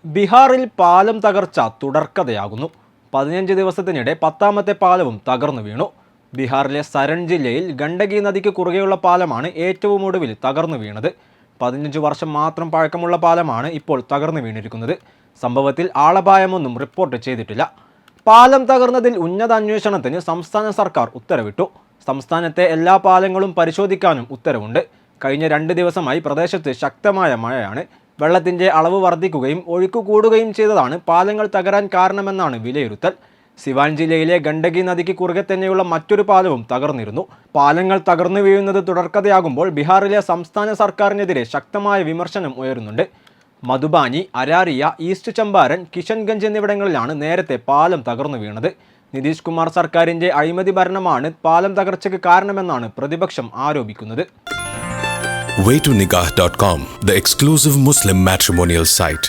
ബീഹാറിൽ പാലം തകർച്ച തുടർക്കഥയാകുന്നു. 15 ദിവസത്തിനിടെ 10ാമത്തെ പാലവും തകർന്നു വീണു. ബീഹാറിലെ സരൺ ജില്ലയിൽ ഗണ്ഡകി നദിക്ക് കുറുകെയുള്ള പാലമാണ് ഏറ്റവും ഒടുവിൽ തകർന്നു വീണത്. 15 വർഷം മാത്രം പഴക്കമുള്ള പാലമാണ് ഇപ്പോൾ തകർന്നു വീണിരിക്കുന്നത്. സംഭവത്തിൽ ആളപായമൊന്നും റിപ്പോർട്ട് ചെയ്തിട്ടില്ല. പാലം തകർന്നതിൽ ഉന്നത അന്വേഷണത്തിന് സംസ്ഥാന സർക്കാർ ഉത്തരവിട്ടു. സംസ്ഥാനത്തെ എല്ലാ പാലങ്ങളും പരിശോധിക്കാനും ഉത്തരവുണ്ട്. കഴിഞ്ഞ 2 ദിവസമായി പ്രദേശത്ത് ശക്തമായ മഴയാണ്. വെള്ളത്തിൻ്റെ അളവ് വർദ്ധിക്കുകയും ഒഴുക്ക് കൂടുകയും ചെയ്തതാണ് പാലങ്ങൾ തകരാൻ കാരണമെന്നാണ് വിലയിരുത്തൽ. സിവാൻ ജില്ലയിലെ ഗണ്ഡകി നദിക്ക് കുറുകെ തന്നെയുള്ള മറ്റൊരു പാലവും തകർന്നിരുന്നു. പാലങ്ങൾ തകർന്നു വീഴുന്നത് തുടർക്കഥയാകുമ്പോൾ ബീഹാറിലെ സംസ്ഥാന സർക്കാരിനെതിരെ ശക്തമായ വിമർശനം ഉയരുന്നുണ്ട്. മധുബാനി, അരാരിയ, ഈസ്റ്റ് ചമ്പാരൻ, കിഷൻഗഞ്ച് എന്നിവിടങ്ങളിലാണ് നേരത്തെ പാലം തകർന്നു വീണത്. നിതീഷ് കുമാർ സർക്കാരിൻ്റെ അഴിമതി ഭരണമാണ് പാലം തകർച്ചയ്ക്ക് കാരണമെന്നാണ് പ്രതിപക്ഷം ആരോപിക്കുന്നത്. Waytonikah.com, the exclusive Muslim matrimonial site.